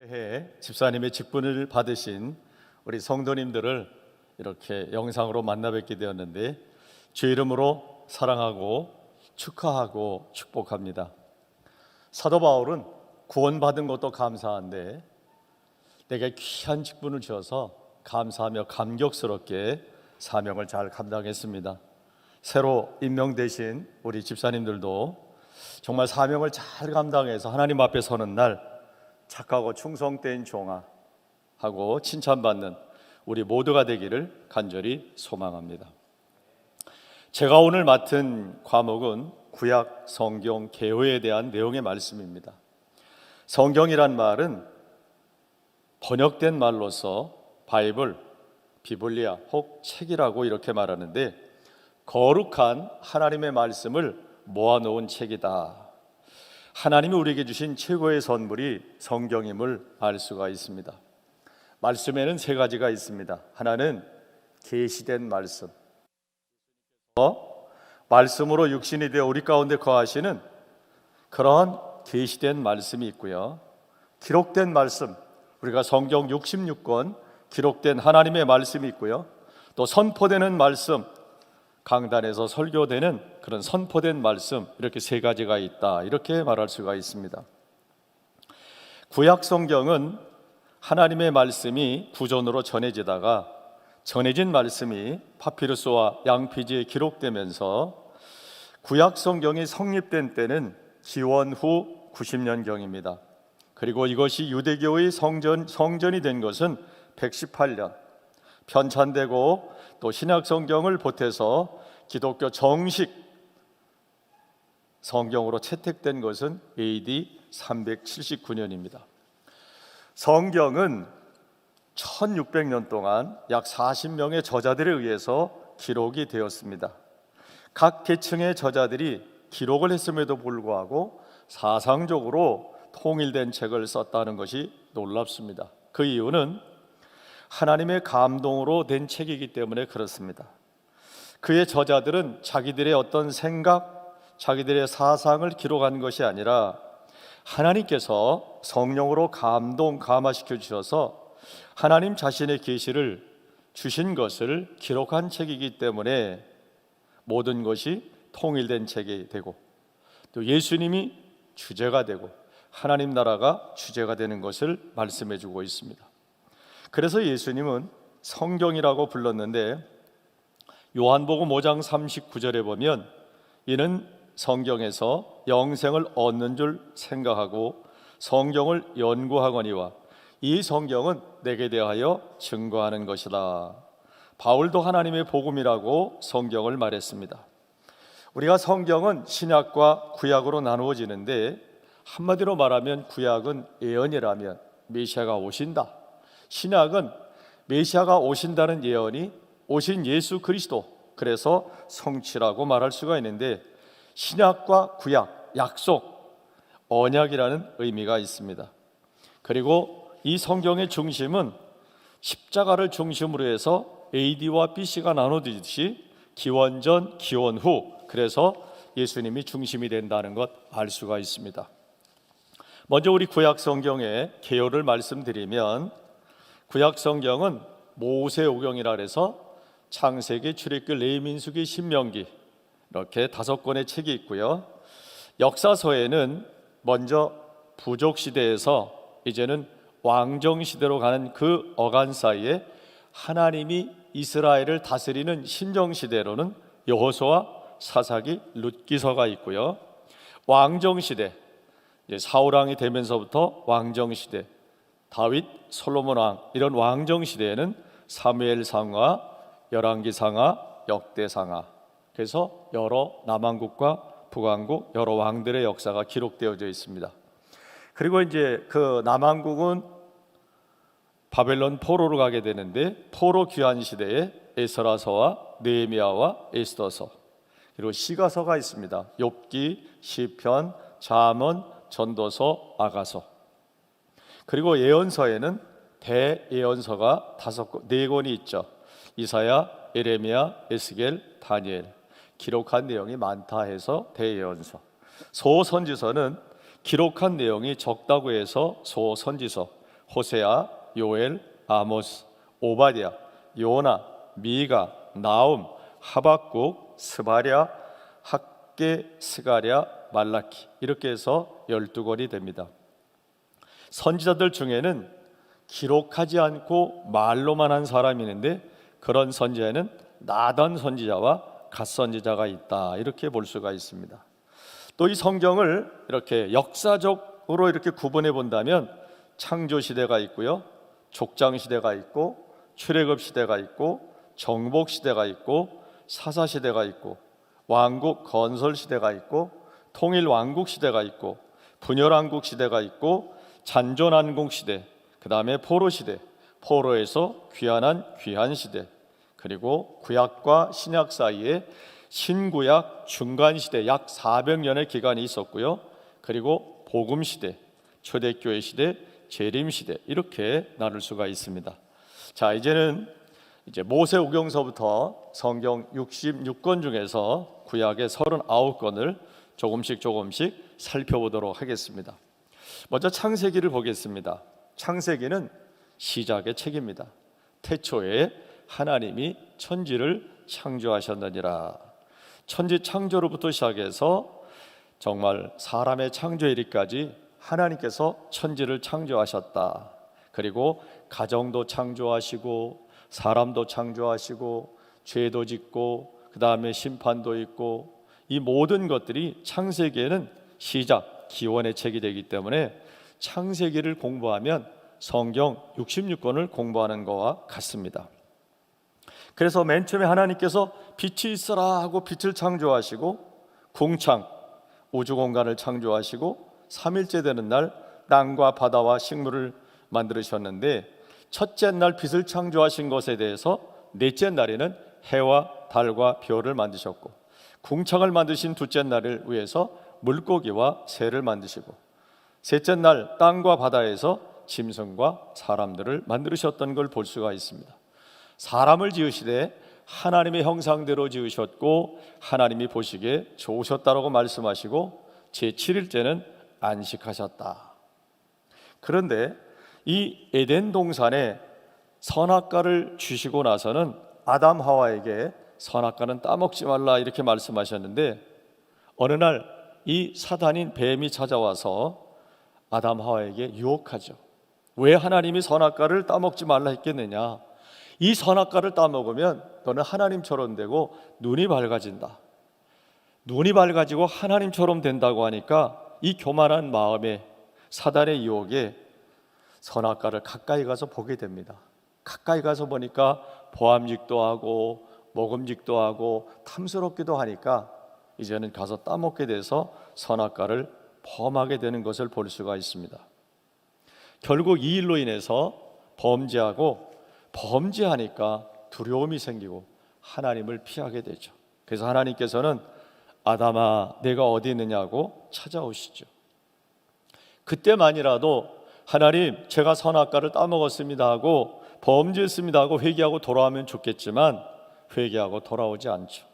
해 집사님의 직분을 받으신 우리 성도님들을 이렇게 영상으로 만나 뵙게 되었는데 주의 이름으로 사랑하고 축하하고 축복합니다. 사도 바울은 구원받은 것도 감사한데 내게 귀한 직분을 주어서 감사하며 감격스럽게 사명을 잘 감당했습니다. 새로 임명되신 우리 집사님들도 정말 사명을 잘 감당해서 하나님 앞에 서는 날 착하고 충성된 종아하고 칭찬받는 우리 모두가 되기를 간절히 소망합니다. 제가 오늘 맡은 과목은 구약 성경 개요에 대한 내용의 말씀입니다. 성경이란 말은 번역된 말로서 바이블, 비블리아 혹 책이라고 이렇게 말하는데 거룩한 하나님의 말씀을 모아놓은 책이다. 하나님이 우리에게 주신 최고의 선물이 성경임을 알 수가 있습니다. 말씀에는 세 가지가 있습니다. 하나는 계시된 말씀, 말씀으로 육신이 되어 우리 가운데 거하시는 그러한 계시된 말씀이 있고요, 기록된 말씀, 우리가 성경 66권 기록된 하나님의 말씀이 있고요, 또 선포되는 말씀, 강단에서 설교되는 그런 선포된 말씀, 이렇게 세 가지가 있다, 이렇게 말할 수가 있습니다. 구약 성경은 하나님의 말씀이 구전으로 전해지다가 전해진 말씀이 파피루스와 양피지에 기록되면서 구약 성경이 성립된 때는 기원 후 90년경입니다. 그리고 이것이 유대교의 성전이 된 것은 118년, 편찬되고 또 신약 성경을 보태서 기독교 정식 성경으로 채택된 것은 AD 379년입니다. 성경은 1600년 동안 약 40명의 저자들에 의해서 기록이 되었습니다. 각 계층의 저자들이 기록을 했음에도 불구하고 사상적으로 통일된 책을 썼다는 것이 놀랍습니다. 그 이유는 하나님의 감동으로 된 책이기 때문에 그렇습니다. 그의 저자들은 자기들의 어떤 생각, 자기들의 사상을 기록한 것이 아니라 하나님께서 성령으로 감화시켜 주셔서 하나님 자신의 계시를 주신 것을 기록한 책이기 때문에 모든 것이 통일된 책이 되고 또 예수님이 주제가 되고 하나님 나라가 주제가 되는 것을 말씀해 주고 있습니다. 그래서 예수님은 성경이라고 불렀는데 요한복음 5장 39절에 보면 이는 성경에서 영생을 얻는 줄 생각하고 성경을 연구하거니와 이 성경은 내게 대하여 증거하는 것이다. 바울도 하나님의 복음이라고 성경을 말했습니다. 우리가 성경은 신약과 구약으로 나누어지는데 한마디로 말하면 구약은 예언이라면 메시아가 오신다, 신약은 메시아가 오신다는 예언이 오신 예수 그리스도, 그래서 성취라고 말할 수가 있는데 신약과 구약, 약속, 언약이라는 의미가 있습니다. 그리고 이 성경의 중심은 십자가를 중심으로 해서 AD와 BC가 나눠지듯이 기원전, 기원후, 그래서 예수님이 중심이 된다는 것 알 수가 있습니다. 먼저 우리 구약 성경의 개요를 말씀드리면 구약 성경은 모세오경이라 해서 창세기, 출애굽기, 레위민수기, 신명기 이렇게 5권의 책이 있고요. 역사서에는 먼저 부족 시대에서 이제는 왕정 시대로 가는 그 어간 사이에 하나님이 이스라엘을 다스리는 신정 시대로는 여호수아, 사사기, 룻기서가 있고요. 왕정 시대, 사울 왕이 되면서부터 왕정 시대, 다윗, 솔로몬 왕, 이런 왕정 시대에는 사무엘상하, 열왕기상하, 역대상하, 그래서 여러 남왕국과 북왕국 여러 왕들의 역사가 기록되어져 있습니다. 그리고 이제 그 남왕국은 바벨론 포로로 가게 되는데 포로 귀환 시대에 에스라서와 느헤미야와 에스더서, 그리고 시가서가 있습니다. 욥기, 시편, 잠언, 전도서, 아가서. 그리고 예언서에는 대예언서가 4권이 있죠. 이사야, 예레미야, 에스겔, 다니엘. 기록한 내용이 많다 해서 대예언서. 소선지서는 기록한 내용이 적다고 해서 소선지서 호세아, 요엘, 아모스, 오바댜, 요나, 미가, 나움, 하박국, 스바랴, 학개, 스가랴, 말라키, 이렇게 해서 12권이 됩니다. 선지자들 중에는 기록하지 않고 말로만 한 사람이 있는데, 그런 선지자에는 나단 선지자와 갓 선지자가 있다, 이렇게 볼 수가 있습니다. 또 이 성경을 이렇게 역사적으로 이렇게 구분해 본다면 창조 시대가 있고요, 족장 시대가 있고, 출애굽 시대가 있고, 정복 시대가 있고, 사사 시대가 있고, 왕국 건설 시대가 있고, 통일 왕국 시대가 있고, 분열 왕국 시대가 있고, 잔존 왕국 시대, 그 다음에 포로 시대, 포로에서 귀환한 귀환 시대, 그리고 구약과 신약 사이에 신구약 중간 시대 약 400년의 기간이 있었고요. 그리고 복음 시대, 초대교회 시대, 재림 시대, 이렇게 나눌 수가 있습니다. 자, 이제는 모세오경서부터 성경 66권 중에서 구약의 39권을 조금씩 살펴보도록 하겠습니다. 먼저 창세기를 보겠습니다. 창세기는 시작의 책입니다. 태초에 하나님이 천지를 창조하셨느니라. 천지 창조로부터 시작해서 정말 사람의 창조일까지 하나님께서 천지를 창조하셨다. 그리고 가정도 창조하시고, 사람도 창조하시고, 죄도 짓고, 그 다음에 심판도 있고, 이 모든 것들이 창세기에는 시작, 기원의 책이 되기 때문에 창세기를 공부하면 성경 66권을 공부하는 것과 같습니다. 그래서 맨 처음에 하나님께서 빛이 있어라 하고 빛을 창조하시고, 궁창, 우주 공간을 창조하시고, 3일째 되는 날 땅과 바다와 식물을 만드셨는데, 첫째 날 빛을 창조하신 것에 대해서 넷째 날에는 해와 달과 별을 만드셨고, 궁창을 만드신 둘째 날을 위해서 물고기와 새를 만드시고, 셋째 날 땅과 바다에서 짐승과 사람들을 만드셨던 걸 볼 수가 있습니다. 사람을 지으시되 하나님의 형상대로 지으셨고, 하나님이 보시기에 좋으셨다라고 말씀하시고, 제7일째는 안식하셨다. 그런데 이 에덴 동산에 선악과를 주시고 나서는 아담 하와에게 선악과는 따먹지 말라 이렇게 말씀하셨는데, 어느 날 이 사단인 뱀이 찾아와서 아담 하와에게 유혹하죠. 왜 하나님이 선악과를 따먹지 말라 했겠느냐? 이 선악과를 따먹으면 너는 하나님처럼 되고 눈이 밝아진다. 눈이 밝아지고 하나님처럼 된다고 하니까 이 교만한 마음에 사단의 유혹에 선악과를 가까이 가서 보게 됩니다. 가까이 가서 보니까 보암직도 하고 먹음직도 하고 탐스럽기도 하니까 이제는 가서 따먹게 돼서 선악과를 범하게 되는 것을 볼 수가 있습니다. 결국 이 일로 인해서 범죄하니까 두려움이 생기고 하나님을 피하게 되죠. 그래서 하나님께서는 아담아 내가 어디 있느냐고 찾아오시죠. 그때만이라도 하나님 제가 선악과를 따먹었습니다 하고 범죄했습니다 하고 회개하고 돌아오면 좋겠지만 회개하고 돌아오지 않죠.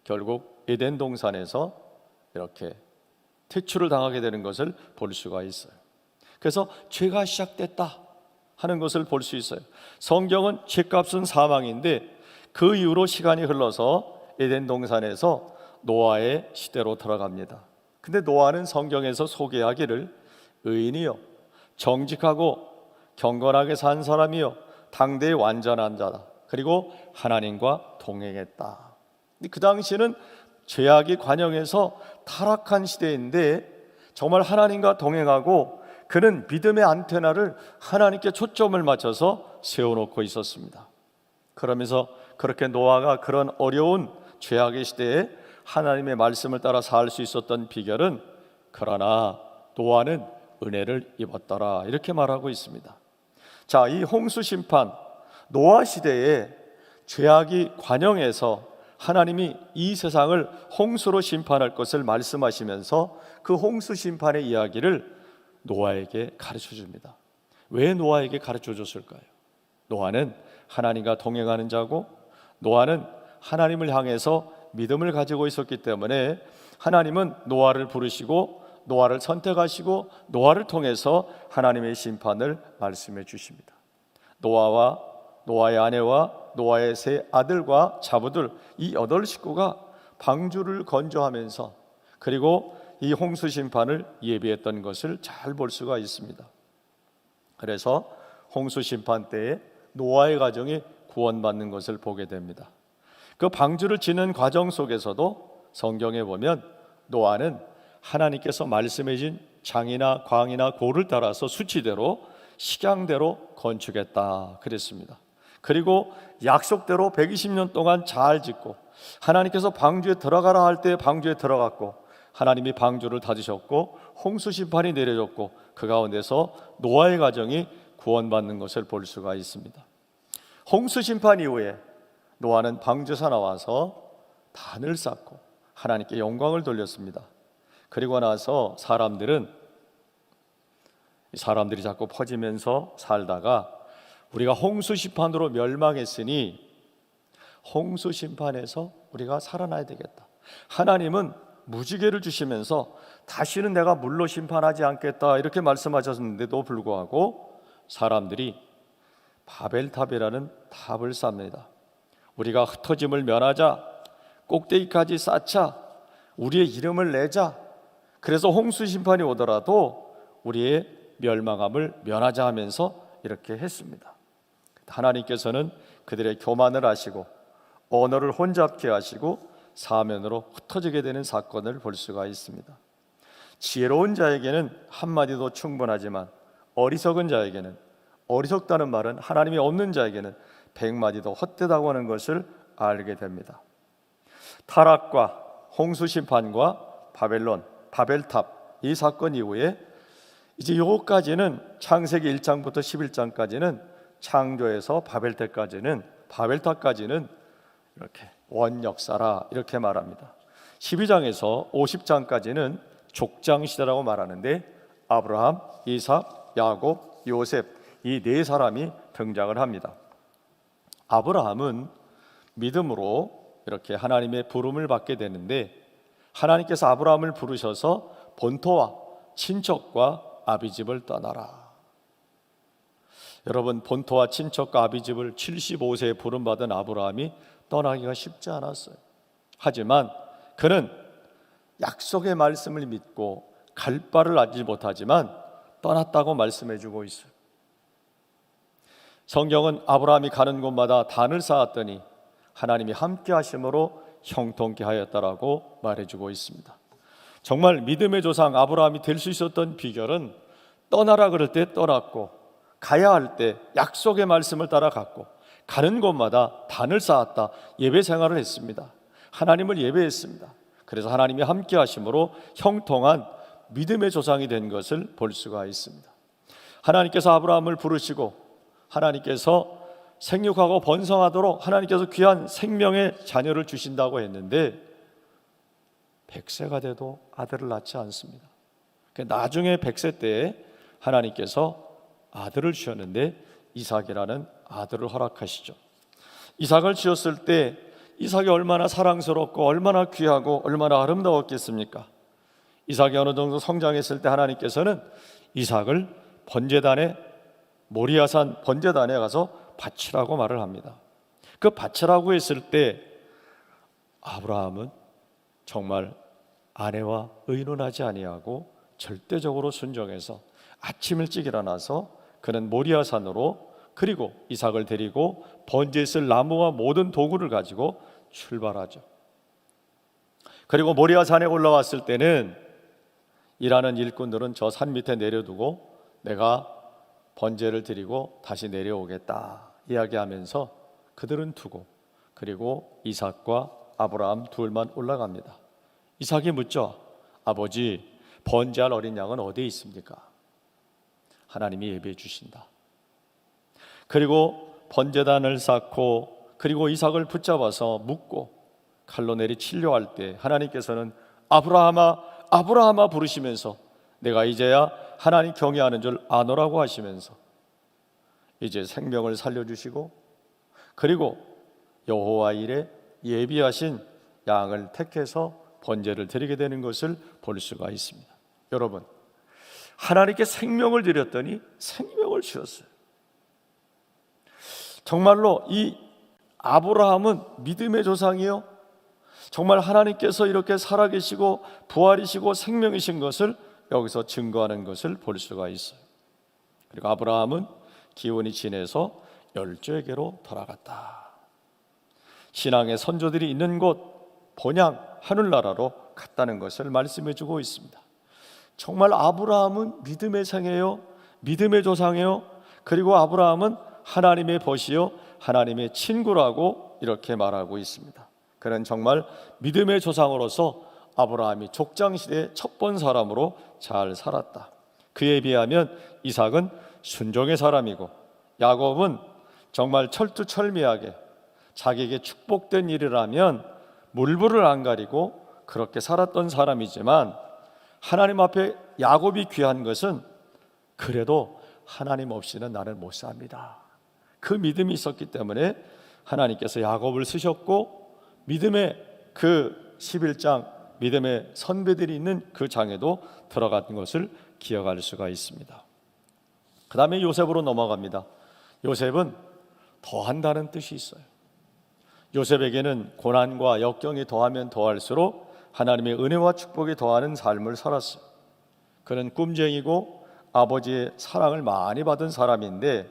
결국 에덴 동산에서 이렇게 퇴출을 당하게 되는 것을 볼 수가 있어요. 그래서 죄가 시작됐다 하는 것을 볼 수 있어요. 성경은 죄값은 사망인데 그 이후로 시간이 흘러서 에덴 동산에서 노아의 시대로 들어갑니다. 근데 노아는 성경에서 소개하기를 의인이요 정직하고 경건하게 산 사람이요 당대의 완전한 자다. 그리고 하나님과 동행했다. 그 당시에는 죄악이 관영해서 타락한 시대인데 정말 하나님과 동행하고 그는 믿음의 안테나를 하나님께 초점을 맞춰서 세워놓고 있었습니다. 그러면서 그렇게 노아가 그런 어려운 죄악의 시대에 하나님의 말씀을 따라 살 수 있었던 비결은 그러나 노아는 은혜를 입었더라 이렇게 말하고 있습니다. 자, 이 홍수 심판 노아 시대에 죄악이 관영해서 하나님이 이 세상을 홍수로 심판할 것을 말씀하시면서 그 홍수 심판의 이야기를 노아에게 가르쳐 줍니다. 왜 노아에게 가르쳐 줬을까요? 노아는 하나님과 동행하는 자고 노아는 하나님을 향해서 믿음을 가지고 있었기 때문에 하나님은 노아를 부르시고 노아를 선택하시고 노아를 통해서 하나님의 심판을 말씀해 주십니다. 노아와 노아의 아내와 노아의 세 아들과 자부들, 이 8식구가 방주를 건조하면서 그리고 이 홍수 심판을 예비했던 것을 잘 볼 수가 있습니다. 그래서 홍수 심판 때에 노아의 가정이 구원받는 것을 보게 됩니다. 그 방주를 짓는 과정 속에서도 성경에 보면 노아는 하나님께서 말씀해 준 장이나 광이나 고를 따라서 수치대로 식양대로 건축했다 그랬습니다. 그리고 약속대로 120년 동안 잘 짓고 하나님께서 방주에 들어가라 할 때 방주에 들어갔고 하나님이 방주를 닫으셨고 홍수 심판이 내려졌고 그 가운데서 노아의 가정이 구원받는 것을 볼 수가 있습니다. 홍수 심판 이후에 노아는 방주에서 나와서 단을 쌓고 하나님께 영광을 돌렸습니다. 그리고 나서 사람들이 자꾸 퍼지면서 살다가 우리가 홍수 심판으로 멸망했으니 홍수 심판에서 우리가 살아나야 되겠다. 하나님은 무지개를 주시면서 다시는 내가 물로 심판하지 않겠다 이렇게 말씀하셨는데도 불구하고 사람들이 바벨탑이라는 탑을 쌓습니다. 우리가 흩어짐을 면하자, 꼭대기까지 쌓자, 우리의 이름을 내자. 그래서 홍수 심판이 오더라도 우리의 멸망함을 면하자 하면서 이렇게 했습니다. 하나님께서는 그들의 교만을 아시고 언어를 혼잡케 하시고 사면으로 흩어지게 되는 사건을 볼 수가 있습니다. 지혜로운 자에게는 한마디도 충분하지만 어리석은 자에게는, 어리석다는 말은 하나님이 없는 자에게는 100마디도 헛되다고 하는 것을 알게 됩니다. 타락과 홍수 심판과 바벨탑 이 사건 이후에 이제 요거까지는 창세기 1장부터 11장까지는 창조에서 바벨탑까지는 이렇게 원역사라 이렇게 말합니다. 12장에서 50장까지는 족장시대라고 말하는데 아브라함, 이삭, 야곱, 요셉 이 네 사람이 등장을 합니다. 아브라함은 믿음으로 이렇게 하나님의 부름을 받게 되는데 하나님께서 아브라함을 부르셔서 본토와 친척과 아비집을 떠나라. 여러분, 본토와 친척과 아비집을 75세에 부름받은 아브라함이 떠나기가 쉽지 않았어요. 하지만 그는 약속의 말씀을 믿고 갈 바를 알지 못하지만 떠났다고 말씀해주고 있어요. 성경은 아브라함이 가는 곳마다 단을 쌓았더니 하나님이 함께 하심으로 형통케 하였다라고 말해주고 있습니다. 정말 믿음의 조상 아브라함이 될 수 있었던 비결은 떠나라 그럴 때 떠났고 가야 할 때 약속의 말씀을 따라갔고 가는 곳마다 단을 쌓았다. 예배 생활을 했습니다. 하나님을 예배했습니다. 그래서 하나님이 함께 하심으로 형통한 믿음의 조상이 된 것을 볼 수가 있습니다. 하나님께서 아브라함을 부르시고 하나님께서 생육하고 번성하도록 하나님께서 귀한 생명의 자녀를 주신다고 했는데 100세가 돼도 아들을 낳지 않습니다. 나중에 100세 때에 하나님께서 아들을 주셨는데 이삭이라는 아들을 허락하시죠. 이삭을 지었을 때 이삭이 얼마나 사랑스럽고 얼마나 귀하고 얼마나 아름다웠겠습니까? 이삭이 어느 정도 성장했을 때 하나님께서는 이삭을 모리아산 번제단에 가서 바치라고 말을 합니다. 그 바치라고 했을 때 아브라함은 정말 아내와 의논하지 아니하고 절대적으로 순종해서 아침 일찍 일어나서 그는 모리아산으로 그리고 이삭을 데리고 번제에 쓸 나무와 모든 도구를 가지고 출발하죠. 그리고 모리아산에 올라왔을 때는 일하는 일꾼들은 저 산 밑에 내려두고 내가 번제를 드리고 다시 내려오겠다 이야기하면서 그들은 두고 그리고 이삭과 아브라함 둘만 올라갑니다. 이삭이 묻죠. 아버지, 번제할 어린 양은 어디에 있습니까? 하나님이 예비해 주신다. 그리고 번제단을 쌓고 그리고 이삭을 붙잡아서 묶고 칼로 내리 치려할 때 하나님께서는 아브라함아 아브라함아 부르시면서 내가 이제야 하나님 경외하는 줄 아노라고 하시면서 이제 생명을 살려주시고 그리고 여호와 일에 예비하신 양을 택해서 번제를 드리게 되는 것을 볼 수가 있습니다. 여러분, 하나님께 생명을 드렸더니 생명을 주셨어요. 정말로 이 아브라함은 믿음의 조상이요, 정말 하나님께서 이렇게 살아계시고 부활이시고 생명이신 것을 여기서 증거하는 것을 볼 수가 있어요. 그리고 아브라함은 기운이 진해서 열조에게로 돌아갔다. 신앙의 선조들이 있는 곳 본향 하늘나라로 갔다는 것을 말씀해 주고 있습니다. 정말 아브라함은 믿음의 생애요, 믿음의 조상이요, 그리고 아브라함은 하나님의 벗이요 하나님의 친구라고 이렇게 말하고 있습니다. 그는 정말 믿음의 조상으로서 아브라함이 족장시대의 첫 번 사람으로 잘 살았다. 그에 비하면 이삭은 순종의 사람이고 야곱은 정말 철두철미하게 자기에게 축복된 일이라면 물불을 안 가리고 그렇게 살았던 사람이지만, 하나님 앞에 야곱이 귀한 것은 그래도 하나님 없이는 나는 못 삽니다, 그 믿음이 있었기 때문에 하나님께서 야곱을 쓰셨고, 믿음의 그 11장 믿음의 선배들이 있는 그 장에도 들어간 것을 기억할 수가 있습니다. 그 다음에 요셉으로 넘어갑니다. 요셉은 더한다는 뜻이 있어요. 요셉에게는 고난과 역경이 더하면 더할수록 하나님의 은혜와 축복이 더하는 삶을 살았어요. 그는 꿈쟁이고 아버지의 사랑을 많이 받은 사람인데,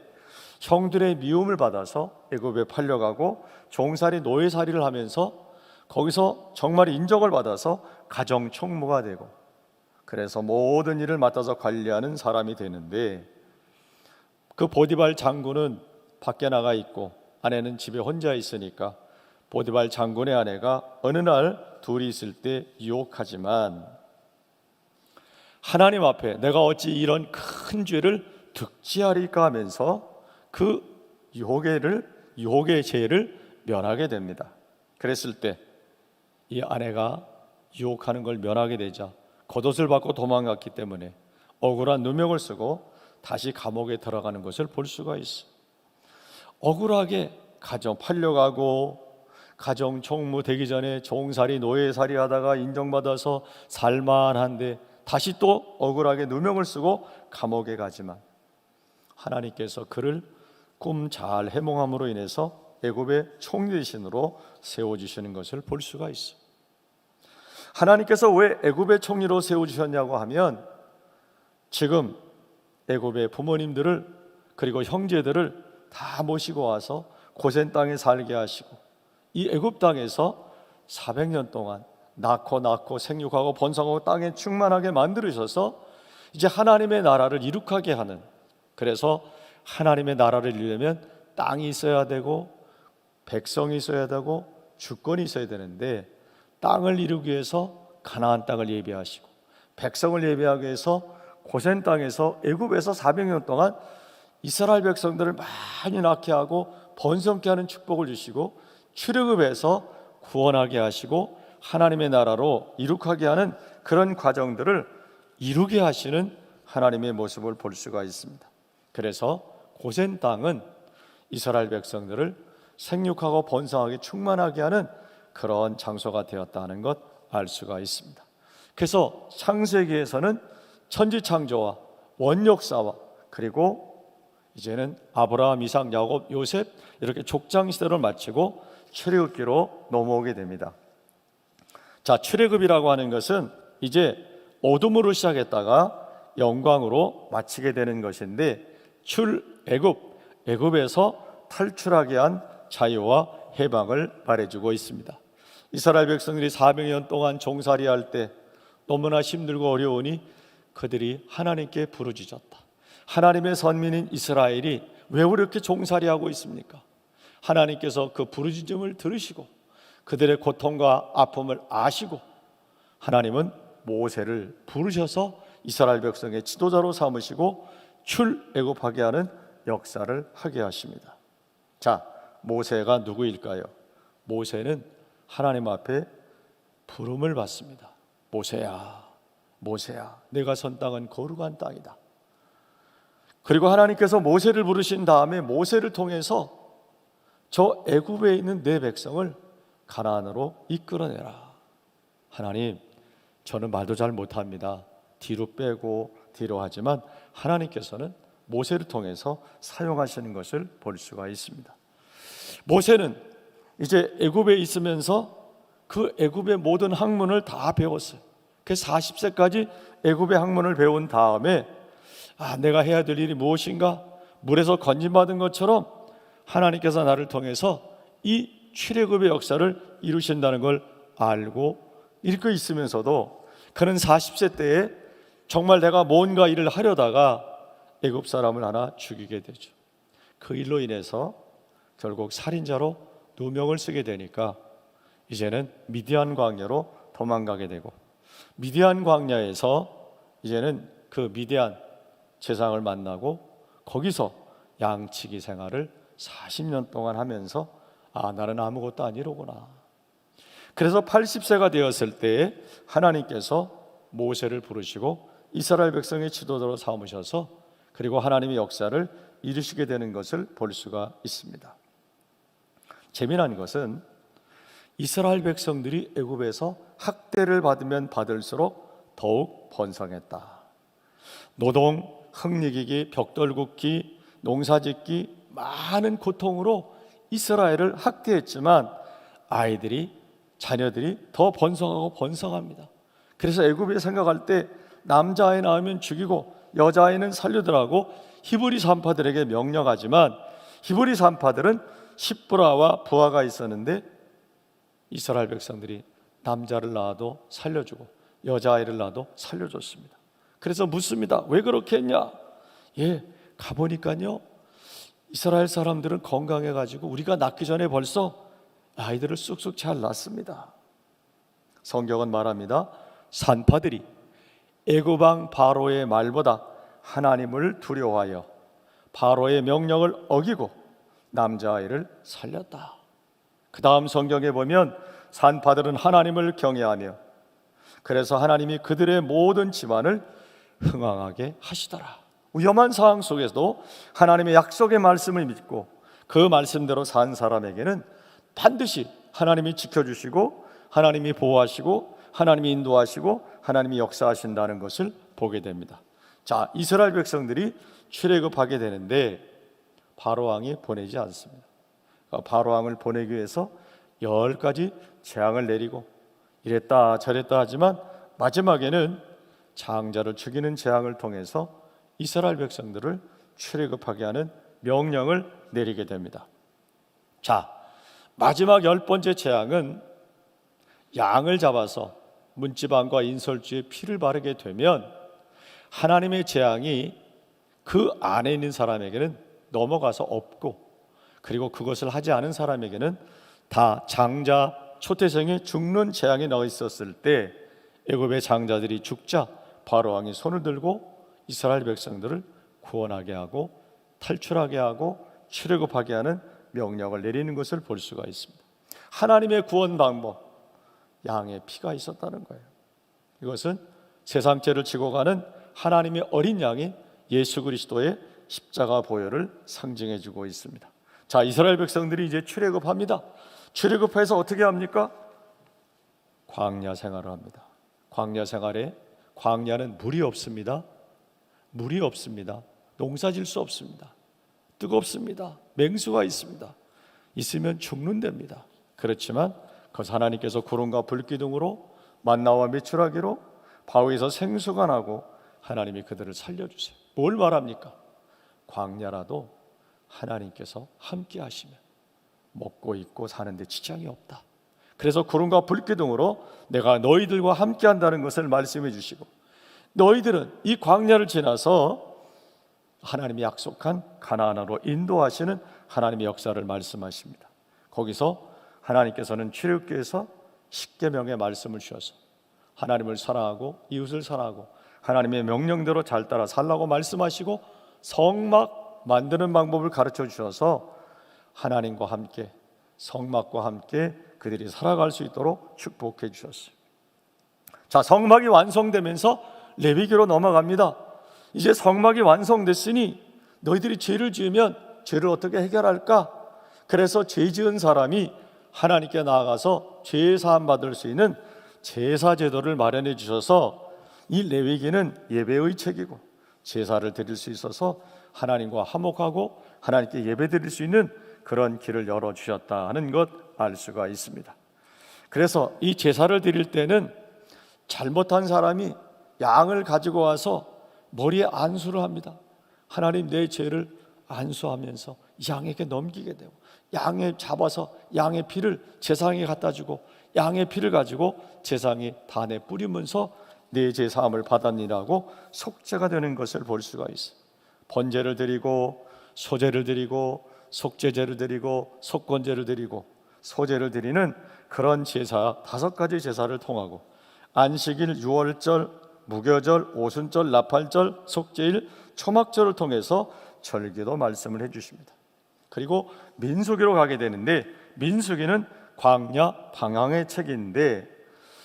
형들의 미움을 받아서 애굽에 팔려가고 종살이 노예살이를 하면서 거기서 정말 인정을 받아서 가정 총무가 되고, 그래서 모든 일을 맡아서 관리하는 사람이 되는데, 그 보디발 장군은 밖에 나가 있고 아내는 집에 혼자 있으니까 보디발 장군의 아내가 어느 날 둘이 있을 때 유혹하지만, 하나님 앞에 내가 어찌 이런 큰 죄를 득지하리까 하면서 그 유혹의 죄를 면하게 됩니다. 그랬을 때 이 아내가 유혹하는 걸 면하게 되자 겉옷을 받고 도망갔기 때문에 억울한 누명을 쓰고 다시 감옥에 들어가는 것을 볼 수가 있어요. 억울하게 가정 팔려가고 가정 총무 되기 전에 종살이 노예살이 하다가 인정받아서 살만한데 다시 또 억울하게 누명을 쓰고 감옥에 가지만, 하나님께서 그를 꿈 잘 해몽함으로 인해서 애굽의 총리신으로 세워주시는 것을 볼 수가 있어요. 하나님께서 왜 애굽의 총리로 세워주셨냐고 하면, 지금 애굽의 부모님들을 그리고 형제들을 다 모시고 와서 고센 땅에 살게 하시고, 이 애굽 땅에서 400년 동안 낳고 생육하고 번성하고 땅에 충만하게 만들으셔서 이제 하나님의 나라를 이룩하게 하는, 그래서 하나님의 나라를 이루려면 땅이 있어야 되고 백성이 있어야 되고 주권이 있어야 되는데, 땅을 이루기 위해서 가나안 땅을 예비하시고 백성을 예비하기 위해서 고센 땅에서 애굽에서 400년 동안 이스라엘 백성들을 많이 낳게 하고 번성케 하는 축복을 주시고, 출애굽해서 구원하게 하시고 하나님의 나라로 이룩하게 하는 그런 과정들을 이루게 하시는 하나님의 모습을 볼 수가 있습니다. 그래서 고센 땅은 이스라엘 백성들을 생육하고 번성하게 충만하게 하는 그런 장소가 되었다는 것 알 수가 있습니다. 그래서 창세기에서는 천지창조와 원역사와 그리고 이제는 아브라함, 이삭, 야곱, 요셉 이렇게 족장 시대를 마치고 출애굽기로 넘어오게 됩니다. 자, 출애굽이라고 하는 것은 이제 어둠으로 시작했다가 영광으로 마치게 되는 것인데, 애굽에서 탈출하게 한 자유와 해방을 말해주고 있습니다. 이스라엘 백성들이 400년 동안 종살이할 때 너무나 힘들고 어려우니 그들이 하나님께 부르짖었다. 하나님의 선민인 이스라엘이 왜 이렇게 종살이하고 있습니까? 하나님께서 그 부르짖음을 들으시고 그들의 고통과 아픔을 아시고, 하나님은 모세를 부르셔서 이스라엘 백성의 지도자로 삼으시고 출애굽하게 하는 역사를 하게 하십니다. 자, 모세가 누구일까요? 모세는 하나님 앞에 부름을 받습니다. 모세야, 모세야, 내가 선 땅은 거룩한 땅이다. 그리고 하나님께서 모세를 부르신 다음에 모세를 통해서 저 애굽에 있는 내 백성을 가나안으로 이끌어내라. 하나님, 저는 말도 잘 못합니다. 뒤로 빼고 뒤로 하지만 하나님께서는 모세를 통해서 사용하시는 것을 볼 수가 있습니다. 모세는 이제 애굽에 있으면서 그 애굽의 모든 학문을 다 배웠어요. 그 40세까지 애굽의 학문을 배운 다음에 내가 해야 될 일이 무엇인가? 물에서 건진받은 것처럼 하나님께서 나를 통해서 이 출애굽의 역사를 이루신다는 걸 알고 읽고 있으면서도 그는 40세 때에 정말 내가 뭔가 일을 하려다가 애굽 사람을 하나 죽이게 되죠. 그 일로 인해서 결국 살인자로 누명을 쓰게 되니까 이제는 미디안 광야로 도망가게 되고, 미디안 광야에서 이제는 그 미디안 제사장을 만나고 거기서 양치기 생활을 40년 동안 하면서 나는 아무것도 아니로구나. 그래서 80세가 되었을 때에 하나님께서 모세를 부르시고 이스라엘 백성의 지도자로 삼으셔서 그리고 하나님의 역사를 이루시게 되는 것을 볼 수가 있습니다. 재미난 것은 이스라엘 백성들이 애굽에서 학대를 받으면 받을수록 더욱 번성했다. 노동, 흙리기기, 벽돌 굽기, 농사짓기, 많은 고통으로 이스라엘을 학대했지만 자녀들이 더 번성하고 번성합니다. 그래서 애굽에 생각할 때 남자아이 낳으면 죽이고 여자아이는 살려두라고 히브리 산파들에게 명령하지만 히브리 산파들은 십부라와 부하가 있었는데 이스라엘 백성들이 남자를 낳아도 살려주고 여자아이를 낳아도 살려줬습니다. 그래서 묻습니다. 왜 그렇게 했냐? 가보니까요, 이스라엘 사람들은 건강해가지고 우리가 낳기 전에 벌써 아이들을 쑥쑥 잘 낳습니다. 성경은 말합니다. 산파들이 애굽 왕 바로의 말보다 하나님을 두려워하여 바로의 명령을 어기고 남자아이를 살렸다. 그 다음 성경에 보면 산파들은 하나님을 경외하며 그래서 하나님이 그들의 모든 집안을 흥왕하게 하시더라. 위험한 상황 속에서도 하나님의 약속의 말씀을 믿고 그 말씀대로 산 사람에게는 반드시 하나님이 지켜주시고 하나님이 보호하시고 하나님이 인도하시고 하나님이 역사하신다는 것을 보게 됩니다. 자, 이스라엘 백성들이 출애굽하게 되는데 바로 왕이 보내지 않습니다. 바로 왕을 보내기 위해서 10가지 재앙을 내리고 이랬다 저랬다 하지만 마지막에는 장자를 죽이는 재앙을 통해서 이스라엘 백성들을 출애굽하게 하는 명령을 내리게 됩니다. 자, 마지막 10번째 재앙은 양을 잡아서 문지방과 인설주에 피를 바르게 되면 하나님의 재앙이 그 안에 있는 사람에게는 넘어가서 없고, 그리고 그것을 하지 않은 사람에게는 다 장자 초태생이 죽는 재앙이 넣어 있었을 때 애굽의 장자들이 죽자 바로 왕이 손을 들고 이스라엘 백성들을 구원하게 하고 탈출하게 하고 출애굽하게 하는 명령을 내리는 것을 볼 수가 있습니다. 하나님의 구원 방법, 양의 피가 있었다는 거예요. 이것은 세상 죄를 지고 가는 하나님의 어린 양이 예수 그리스도의 십자가 보혈을 상징해 주고 있습니다. 자, 이스라엘 백성들이 이제 출애굽합니다. 출애굽해서 어떻게 합니까? 광야 생활을 합니다. 광야 생활에 광야는 물이 없습니다. 물이 없습니다. 농사 질 수 없습니다. 뜨겁습니다. 맹수가 있습니다. 있으면 죽는답니다. 그렇지만 그것을 하나님께서 구름과 불기둥으로 만나와 메추라기로 바위에서 생수가 나고 하나님이 그들을 살려주세요. 뭘 말합니까? 광야라도 하나님께서 함께 하시면 먹고 입고 사는데 지장이 없다. 그래서 구름과 불기둥으로 내가 너희들과 함께 한다는 것을 말씀해 주시고, 너희들은 이 광야를 지나서 하나님이 약속한 가나안으로 인도하시는 하나님의 역사를 말씀하십니다. 거기서 하나님께서는 출애굽기에서 십계명의 말씀을 주셔서 하나님을 사랑하고 이웃을 사랑하고 하나님의 명령대로 잘 따라 살라고 말씀하시고 성막 만드는 방법을 가르쳐 주셔서 하나님과 함께 성막과 함께 그들이 살아갈 수 있도록 축복해 주셨어요. 자, 성막이 완성되면서 레위기로 넘어갑니다. 이제 성막이 완성됐으니 너희들이 죄를 지으면 죄를 어떻게 해결할까? 그래서 죄 지은 사람이 하나님께 나아가서 죄 사함 받을 수 있는 제사 제도를 마련해 주셔서 이 레위기는 예배의 책이고 제사를 드릴 수 있어서 하나님과 화목하고 하나님께 예배 드릴 수 있는 그런 길을 열어주셨다는 것 알 수가 있습니다. 그래서 이 제사를 드릴 때는 잘못한 사람이 양을 가지고 와서 머리에 안수를 합니다. 하나님, 내 죄를 안수하면서 양에게 넘기게 되고, 양에 잡아서 양의 피를 제사장에 갖다 주고, 양의 피를 가지고 제사장이 단에 뿌리면서 내 죄 사함을 받았니라고 속죄가 되는 것을 볼 수가 있어요. 번제를 드리고 소제를 드리고 속죄제를 드리고 속건제를 드리고 소제를 드리는 그런 제사 5가지 제사를 통하고, 안식일, 유월절, 무교절, 오순절, 나팔절, 속죄일, 초막절을 통해서 절기도 말씀을 해주십니다. 그리고 민수기로 가게 되는데, 민수기는 광야 방황의 책인데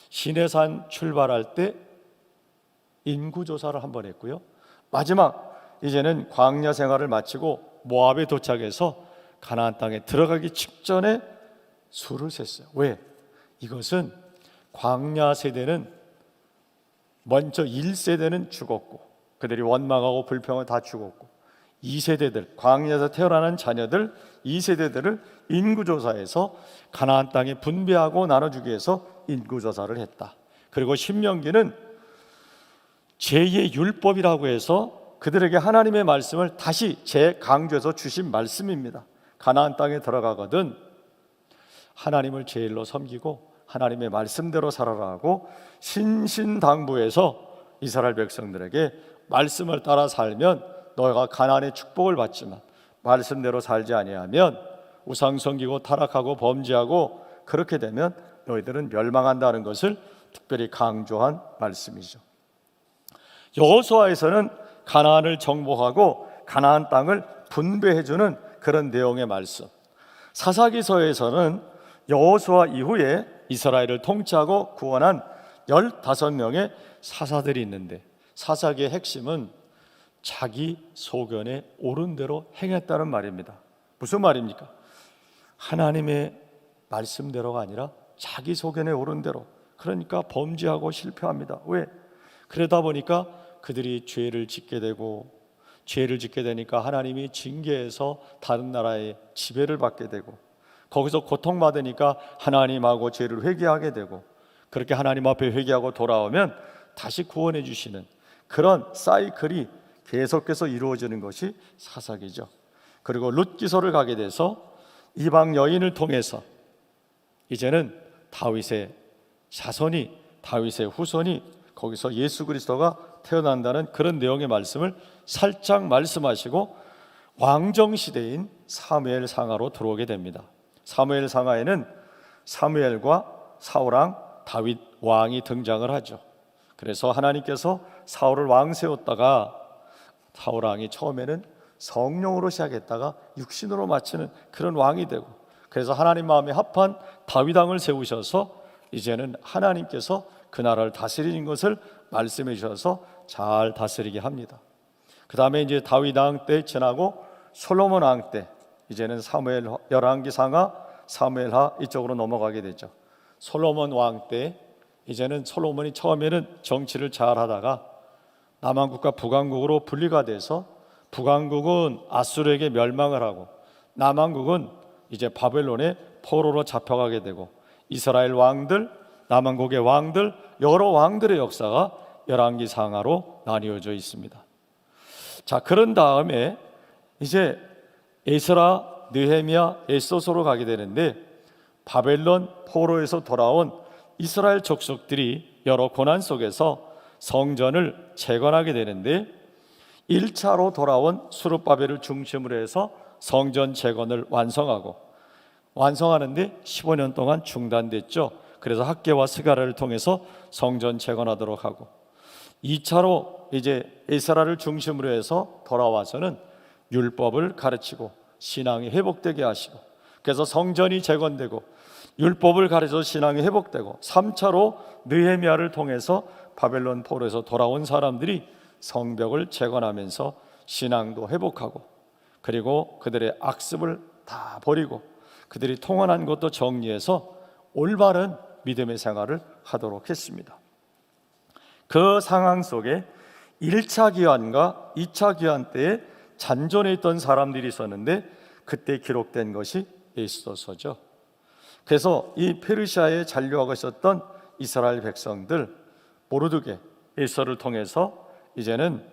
시내산 출발할 때 인구조사를 한번 했고요, 마지막 이제는 광야 생활을 마치고 모압에 도착해서 가나안 땅에 들어가기 직전에 수를 셌어요. 왜? 이것은 광야 세대는 먼저 1세대는 죽었고 그들이 원망하고 불평을 다 죽었고, 2세대들, 광야에서 태어나는 자녀들 2세대들을 인구조사해서 가나안 땅에 분배하고 나눠주기 위해서 인구조사를 했다. 그리고 신명기는 제2의 율법이라고 해서 그들에게 하나님의 말씀을 다시 재강조해서 주신 말씀입니다. 가나안 땅에 들어가거든 하나님을 제일로 섬기고 하나님의 말씀대로 살아라 하고 신신당부해서 이스라엘 백성들에게 말씀을 따라 살면 너희가 가나안의 축복을 받지만 말씀대로 살지 아니하면 우상 섬기고 타락하고 범죄하고 그렇게 되면 너희들은 멸망한다는 것을 특별히 강조한 말씀이죠. 여호수아에서는 가나안을 정복하고 가나안 땅을 분배해주는 그런 내용의 말씀, 사사기서에서는 여호수아 이후에 이스라엘을 통치하고 구원한 15명의 사사들이 있는데, 사사기의 핵심은 자기 소견에 옳은 대로 행했다는 말입니다. 무슨 말입니까? 하나님의 말씀대로가 아니라 자기 소견에 옳은 대로, 그러니까 범죄하고 실패합니다. 왜? 그러다 보니까 그들이 죄를 짓게 되고, 죄를 짓게 되니까 하나님이 징계해서 다른 나라의 지배를 받게 되고, 거기서 고통받으니까 하나님하고 죄를 회개하게 되고, 그렇게 하나님 앞에 회개하고 돌아오면 다시 구원해 주시는 그런 사이클이 계속해서 이루어지는 것이 사사기죠. 그리고 룻기서를 가게 돼서 이방 여인을 통해서 이제는 다윗의 자손이, 다윗의 후손이 거기서 예수 그리스도가 태어난다는 그런 내용의 말씀을 살짝 말씀하시고 왕정 시대인 사무엘 상하로 들어오게 됩니다. 사무엘 상하에는 사무엘과 사울왕 다윗 왕이 등장을 하죠. 그래서 하나님께서 사울을 왕 세웠다가 사울왕이 처음에는 성령으로 시작했다가 육신으로 마치는 그런 왕이 되고, 그래서 하나님 마음에 합한 다윗왕을 세우셔서 이제는 하나님께서 그 나라를 다스리는 것을 말씀해 주셔서 잘 다스리게 합니다. 그 다음에 이제 다윗 왕 때 지나고 솔로몬 왕 때 이제는 사무엘 열왕기상하 사무엘하 이쪽으로 넘어가게 되죠. 솔로몬 왕 때 이제는 솔로몬이 처음에는 정치를 잘 하다가 남한국과 북한국으로 분리가 돼서 북한국은 아수르에게 멸망을 하고 남한국은 이제 바벨론의 포로로 잡혀가게 되고, 이스라엘 왕들, 남한국의 왕들, 여러 왕들의 역사가 열왕기상하로 나뉘어져 있습니다. 자, 그런 다음에 이제 에스라, 느헤미야, 에스더서로 가게 되는데, 바벨론 포로에서 돌아온 이스라엘 족속들이 여러 고난 속에서 성전을 재건하게 되는데, 1차로 돌아온 스룹바벨을 중심으로 해서 성전 재건을 완성하는데 15년 동안 중단됐죠. 그래서 학개와 스가랴를 통해서 성전 재건하도록 하고, 2차로 이제 에스라를 중심으로 해서 돌아와서는 율법을 가르치고 신앙이 회복되게 하시고, 그래서 성전이 재건되고 율법을 가르쳐서 신앙이 회복되고, 3차로 느헤미야를 통해서 바벨론 포로에서 돌아온 사람들이 성벽을 재건하면서 신앙도 회복하고, 그리고 그들의 악습을 다 버리고 그들이 통언한 것도 정리해서 올바른 믿음의 생활을 하도록 했습니다. 그 상황 속에 1차 기환과 2차 기환 때에 잔존해 있던 사람들이 있었는데 그때 기록된 것이 에스더서죠. 그래서 이 페르시아에 잔류하고 있었던 이스라엘 백성들 모르드게 에스더를 통해서 이제는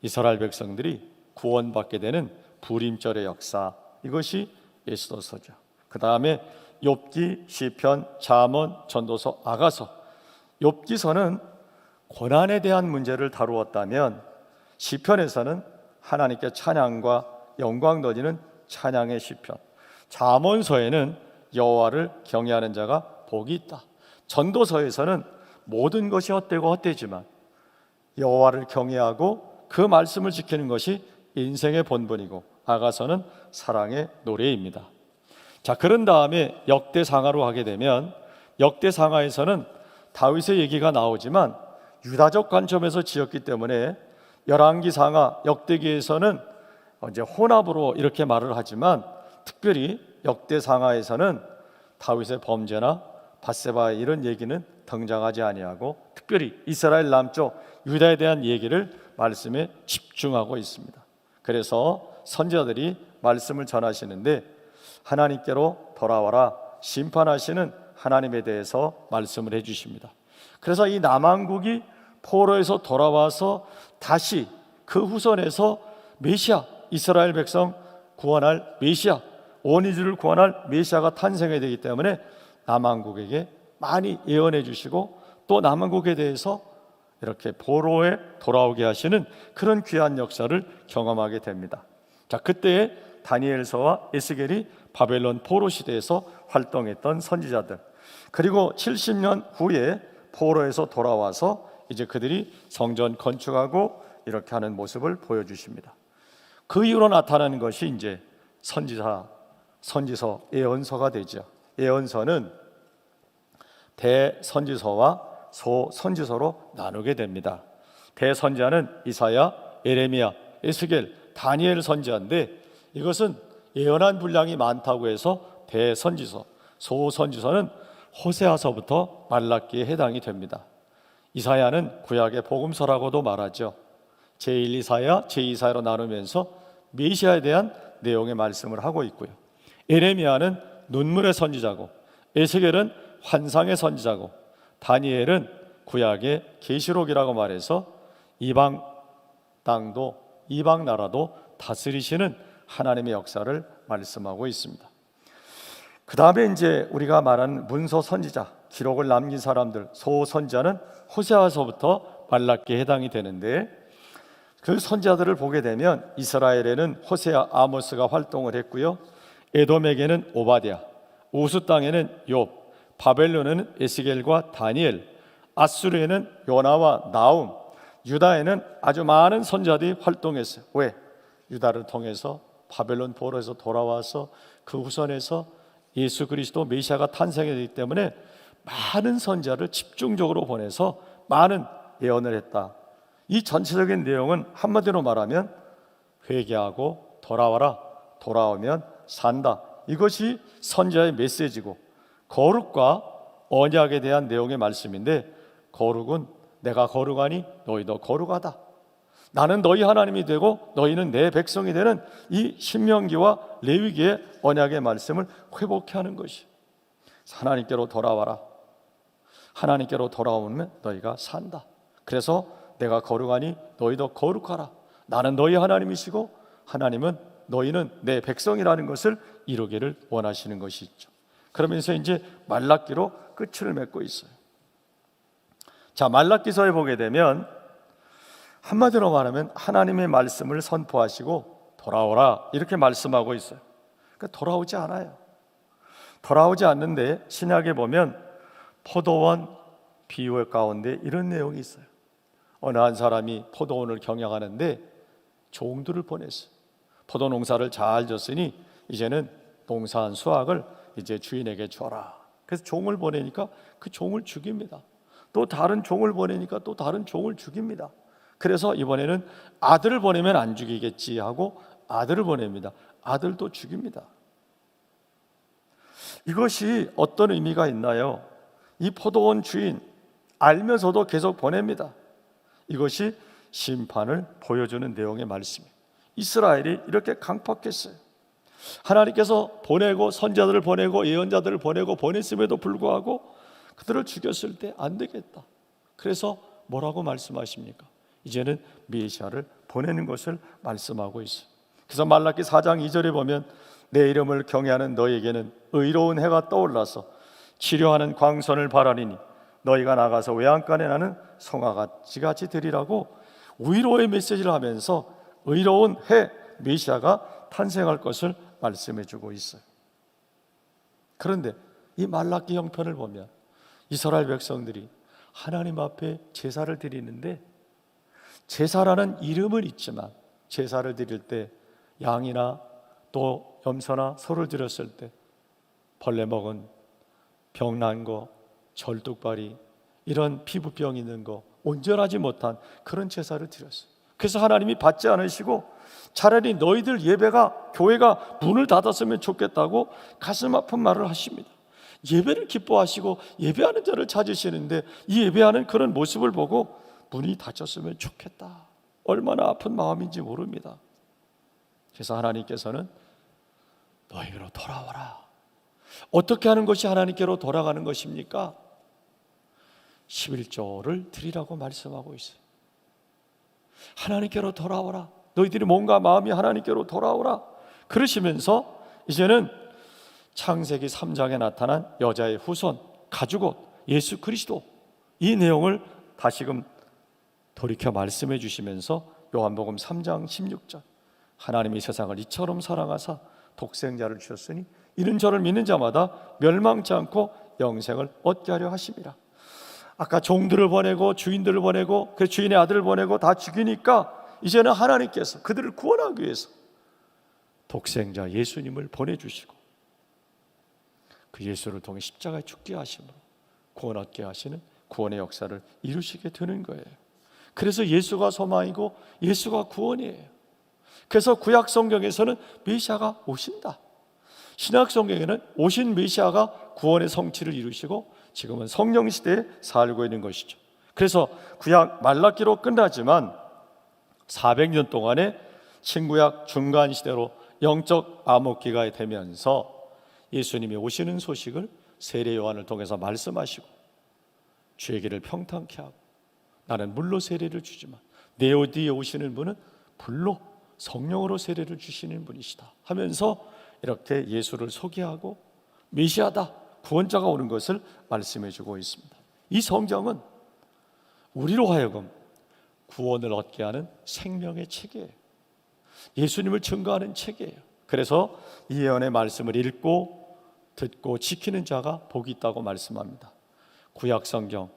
이스라엘 백성들이 구원받게 되는 부림절의 역사, 이것이 에스더서죠. 그 다음에 욥기, 시편, 잠언, 전도서, 아가서. 욥기서는 고난에 대한 문제를 다루었다면 시편에서는 하나님께 찬양과 영광 돌리는 찬양의 시편, 잠언서에는 여호와를 경외하는 자가 복이 있다. 전도서에서는 모든 것이 헛되고 헛되지만 여호와를 경외하고 그 말씀을 지키는 것이 인생의 본분이고, 아가서는 사랑의 노래입니다. 자, 그런 다음에 역대상하로 하게 되면 역대상하에서는 다윗의 얘기가 나오지만 유다적 관점에서 지었기 때문에 열왕기상하, 역대기에서는 이제 혼합으로 이렇게 말을 하지만 특별히 역대상하에서는 다윗의 범죄나 밧세바 이런 얘기는 등장하지 아니하고 특별히 이스라엘 남쪽 유다에 대한 얘기를 말씀에 집중하고 있습니다. 그래서 선지자들이 말씀을 전하시는데 하나님께로 돌아와라, 심판하시는 하나님에 대해서 말씀을 해주십니다. 그래서 이 남왕국이 포로에서 돌아와서 다시 그 후손에서 메시아, 이스라엘 백성 구원할 메시아, 온 이주를 구원할 메시아가 탄생해야 되기 때문에 남왕국에게 많이 예언해 주시고 또 남왕국에 대해서 이렇게 포로에 돌아오게 하시는 그런 귀한 역사를 경험하게 됩니다. 자, 그때에 다니엘서와 에스겔이 바벨론 포로 시대에서 활동했던 선지자들, 그리고 70년 후에 포로에서 돌아와서 이제 그들이 성전 건축하고 이렇게 하는 모습을 보여주십니다. 그 이후로 나타나는 것이 이제 선지서, 예언서가 되죠. 예언서는 대선지서와 소선지서로 나누게 됩니다. 대선지자는 이사야, 에레미야, 에스겔, 다니엘 선지자인데 이것은 예언한 분량이 많다고 해서 대선지서, 소선지서는 호세아서부터 말라기에 해당이 됩니다. 이사야는 구약의 복음서라고도 말하죠. 제1 이사야, 제2사야로 나누면서 메시아에 대한 내용의 말씀을 하고 있고요. 에레미야는 눈물의 선지자고, 에스겔은 환상의 선지자고, 다니엘은 구약의 계시록이라고 말해서 이방 땅도 이방 나라도 다스리시는 하나님의 역사를 말씀하고 있습니다. 그 다음에 이제 우리가 말하는 문서 선지자, 기록을 남긴 사람들, 소선지자는 호세아서부터 말라기에 해당이 되는데 그 선지자들을 보게 되면 이스라엘에는 호세아, 아모스가 활동을 했고요. 에돔에게는 오바댜, 우스 땅에는 욥, 바벨론에는 에스겔과 다니엘, 아수르에는 요나와 나움, 유다에는 아주 많은 선지자들이 활동했어요. 왜? 유다를 통해서 바벨론 포로에서 돌아와서 그 후손에서 예수 그리스도 메시아가 탄생했기 때문에 많은 선지자를 집중적으로 보내서 많은 예언을 했다. 이 전체적인 내용은 한마디로 말하면 회개하고 돌아와라, 돌아오면 산다. 이것이 선지자의 메시지고, 거룩과 언약에 대한 내용의 말씀인데, 거룩은 내가 거룩하니 너희도 거룩하다. 나는 너희 하나님이 되고 너희는 내 백성이 되는 이 신명기와 레위기의 언약의 말씀을 회복해 하는 것이, 하나님께로 돌아와라, 하나님께로 돌아오면 너희가 산다. 그래서 내가 거룩하니 너희도 거룩하라. 나는 너희 하나님이시고 하나님은 너희는 내 백성이라는 것을 이루기를 원하시는 것이 있죠. 그러면서 이제 말라기로 끝을 맺고 있어요. 자, 말라기서에 보게 되면 한마디로 말하면 하나님의 말씀을 선포하시고 돌아오라 이렇게 말씀하고 있어요. 그러니까 돌아오지 않아요. 돌아오지 않는데 신약에 보면 포도원 비유 가운데 이런 내용이 있어요. 어느 한 사람이 포도원을 경영하는데 종들을 보냈어요. 포도 농사를 잘 졌으니 이제는 농사한 수확을 이제 주인에게 줘라. 그래서 종을 보내니까 그 종을 죽입니다. 또 다른 종을 보내니까 또 다른 종을 죽입니다. 그래서 이번에는 아들을 보내면 안 죽이겠지 하고 아들을 보냅니다. 아들도 죽입니다. 이것이 어떤 의미가 있나요? 이 포도원 주인 알면서도 계속 보냅니다. 이것이 심판을 보여주는 내용의 말씀이에요. 이스라엘이 이렇게 강팍했어요. 하나님께서 보내고 선자들을 보내고 예언자들을 보내고 보냈음에도 불구하고 그들을 죽였을 때 안 되겠다. 그래서 뭐라고 말씀하십니까? 이제는 메시아를 보내는 것을 말씀하고 있어요. 그래서 말라기 4장 2절에 보면 내 이름을 경외하는 너에게는 의로운 해가 떠올라서 치료하는 광선을 바라리니 너희가 나가서 외양간에 나는 송아지같이 되리라고 위로의 메시지를 하면서 의로운 해 메시아가 탄생할 것을 말씀해 주고 있어요. 그런데 이 말라기 형편을 보면 이스라엘 백성들이 하나님 앞에 제사를 드리는데 제사라는 이름은 있지만 제사를 드릴 때 양이나 또 염소나 소를 드렸을 때 벌레 먹은 병난 거, 절뚝발이 이런 피부병 있는 거 온전하지 못한 그런 제사를 드렸어요. 그래서 하나님이 받지 않으시고 차라리 너희들 예배가 교회가 문을 닫았으면 좋겠다고 가슴 아픈 말을 하십니다. 예배를 기뻐하시고 예배하는 자를 찾으시는데 이 예배하는 그런 모습을 보고 문이 닫혔으면 좋겠다. 얼마나 아픈 마음인지 모릅니다. 그래서 하나님께서는 너희로 돌아와라. 어떻게 하는 것이 하나님께로 돌아가는 것입니까? 11조를 드리라고 말씀하고 있어요. 하나님께로 돌아오라. 너희들이 몸과 마음이 하나님께로 돌아오라. 그러시면서 이제는 창세기 3장에 나타난 여자의 후손, 가죽옷, 예수 그리스도 이 내용을 다시금 돌이켜 말씀해 주시면서 요한복음 3장 16절 하나님이 세상을 이처럼 사랑하사 독생자를 주셨으니 이는 저를 믿는 자마다 멸망치 않고 영생을 얻게 하려 하심이라. 아까 종들을 보내고 주인들을 보내고 그 주인의 아들을 보내고 다 죽이니까 이제는 하나님께서 그들을 구원하기 위해서 독생자 예수님을 보내주시고 그 예수를 통해 십자가에 죽게 하심으로 구원 얻게 하시는 구원의 역사를 이루시게 되는 거예요. 그래서 예수가 소망이고 예수가 구원이에요. 그래서 구약 성경에서는 메시아가 오신다. 신약 성경에는 오신 메시아가 구원의 성취를 이루시고 지금은 성령 시대에 살고 있는 것이죠. 그래서 구약 말라기로 끝나지만 400년 동안의 신구약 중간 시대로 영적 암흑기가 되면서 예수님이 오시는 소식을 세례 요한을 통해서 말씀하시고 주의 길을 평탄케 하고 나는 물로 세례를 주지만 내 뒤에 오시는 분은 불로 성령으로 세례를 주시는 분이시다 하면서 이렇게 예수를 소개하고 메시아다 구원자가 오는 것을 말씀해 주고 있습니다. 이 성경은 우리로 하여금 구원을 얻게 하는 생명의 책이에요. 예수님을 증거하는 책이에요. 그래서 이 예언의 말씀을 읽고 듣고 지키는 자가 복이 있다고 말씀합니다. 구약 성경,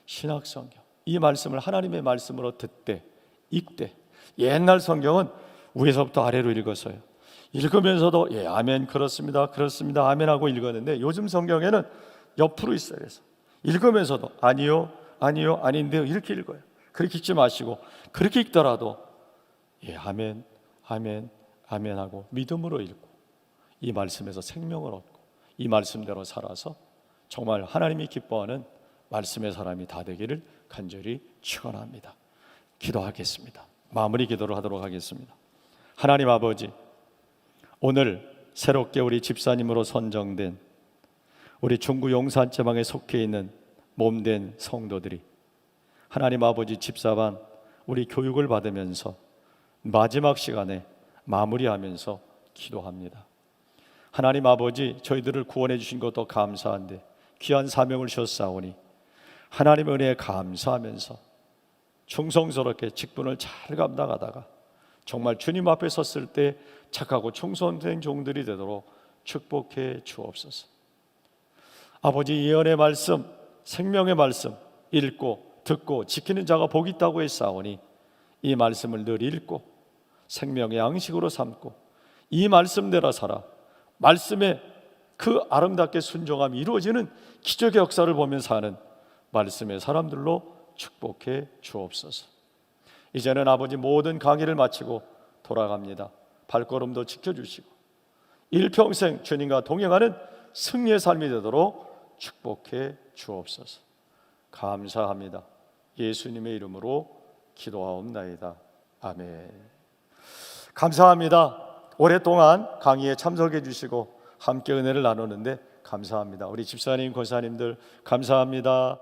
신약 성경 이 말씀을 하나님의 말씀으로 듣되 읽되 옛날 성경은 위에서부터 아래로 읽었어요. 읽으면서도 예 아멘 그렇습니다 그렇습니다 아멘 하고 읽었는데 요즘 성경에는 옆으로 있어요. 그래서 읽으면서도 아니요 아니요 아닌데요 이렇게 읽어요. 그렇게 읽지 마시고 그렇게 읽더라도 예 아멘 아멘 아멘 하고 믿음으로 읽고 이 말씀에서 생명을 얻고 이 말씀대로 살아서 정말 하나님이 기뻐하는 말씀의 사람이 다 되기를 간절히 축원합니다. 기도하겠습니다. 마무리 기도를 하도록 하겠습니다. 하나님 아버지, 오늘 새롭게 우리 집사님으로 선정된 우리 중구 용산제방에 속해 있는 몸된 성도들이 하나님 아버지 집사반 우리 교육을 받으면서 마지막 시간에 마무리하면서 기도합니다. 하나님 아버지, 저희들을 구원해 주신 것도 감사한데 귀한 사명을 주셨사오니 하나님의 은혜에 감사하면서 충성스럽게 직분을 잘 감당하다가 정말 주님 앞에 섰을 때 착하고 충성된 종들이 되도록 축복해 주옵소서. 아버지, 예언의 말씀, 생명의 말씀 읽고 듣고 지키는 자가 복이 있다고 했사오니 이 말씀을 늘 읽고 생명의 양식으로 삼고 이 말씀대로 살아 말씀에 그 아름답게 순종함이 이루어지는 기적의 역사를 보며 사는 말씀의 사람들로 축복해 주옵소서. 이제는 아버지 모든 강의를 마치고 돌아갑니다. 발걸음도 지켜주시고 일평생 주님과 동행하는 승리의 삶이 되도록 축복해 주옵소서. 감사합니다. 예수님의 이름으로 기도하옵나이다. 아멘. 감사합니다. 오랫동안 강의에 참석해 주시고 함께 은혜를 나누는데 감사합니다. 우리 집사님, 권사님들 감사합니다.